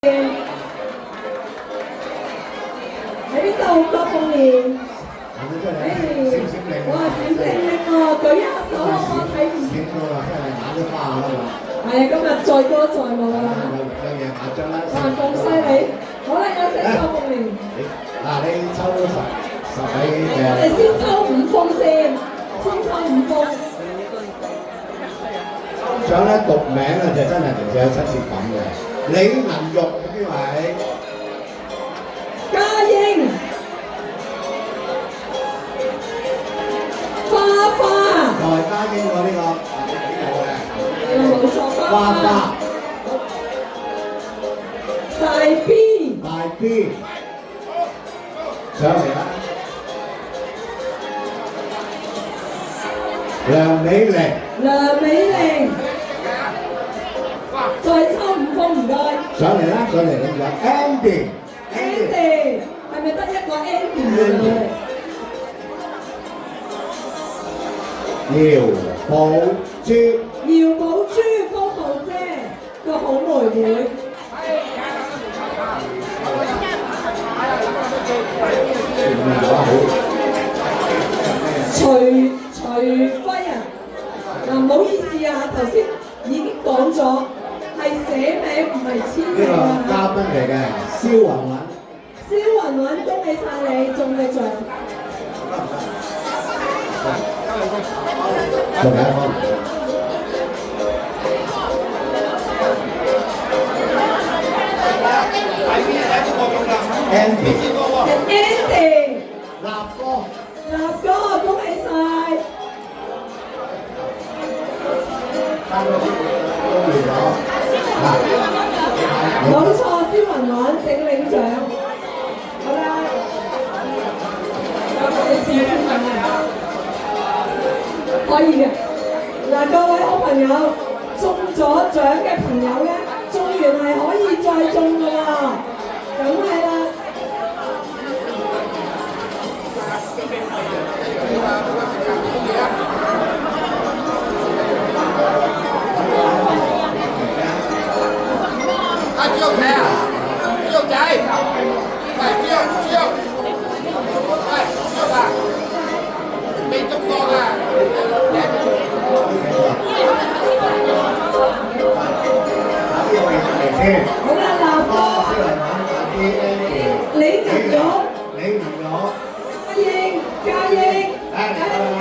喺邊度？郭鳳蓮。哇！閃靈靈喎，舉一手我睇唔見。係啊，今日載歌載舞啊！哇，咁犀利！好啦，有請郭鳳蓮。嗱，你抽十位嘅。我哋先抽5封先，先抽5封。抽獎咧讀名啊，就真係零舍有親切感嘅。李銀玉邊位？嘉英。花花。就係嘉英喎呢個。冇錯，花花。大 B。大 B。上嚟啦。梁美玲。梁美玲。再抽5封唔該。上嚟啦，上嚟啦，Andy。Andy 係咪得一個 Andy 啊？姚寶珠。姚寶珠高浩姐個好妹妹。徐輝啊！嗱，唔好意思啊，頭先已經講咗，係寫名唔係簽呢名啊。個嘉賓嚟嘅，蕭雲雲。蕭雲雲，恭喜晒你中嘅獎。仲有一方。Andy。立哥。立哥，恭喜晒！冇錯，蕭雲雲整領獎。好啦，可以嘅。嗱，各位好朋友，中咗獎嘅朋友咧，中完係可以再中㗎啦，梗係啦。豬肉仔啊！豬肉仔，喂，豬肉，喂，豬肉啊！未中過㗎。好啦，立哥，李銀玉，嘉英，哎呀，嘉英。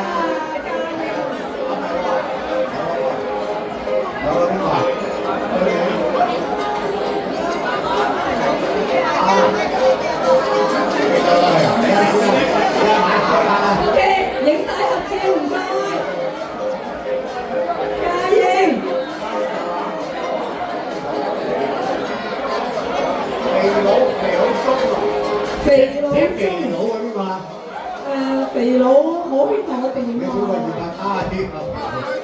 OK， 影大合照唔該。嘉英。肥佬啊邊個？肥佬好邊個定點啊？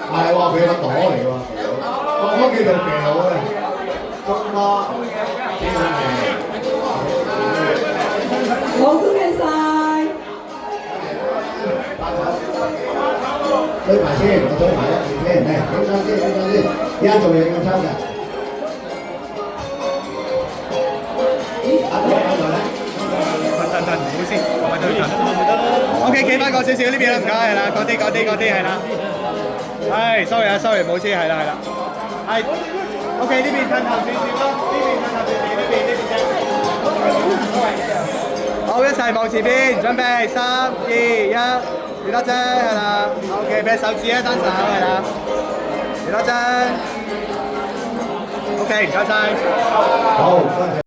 係喎，佢個朵嚟喎，我叫做肥佬嘅，中哥。好，恭喜晒！追埋先，我追埋一條先，嚟，影相先，而家做嘢咁抽嘅。唔好先，放喺度先。OK， 企翻過少少呢邊啦，唔該，係啦，嗰啲係啦。係 ，sorry 啊 ，sorry， 冇先，係啦。係 ，OK， 呢邊褪後少少咯，呢邊褪後少少，呢邊啫。好，一齊望前邊，準備3、2、1，幾多張？係啦。OK， 俾手指啊，單手係啦。幾多張 ？OK，唔該晒。好，多謝。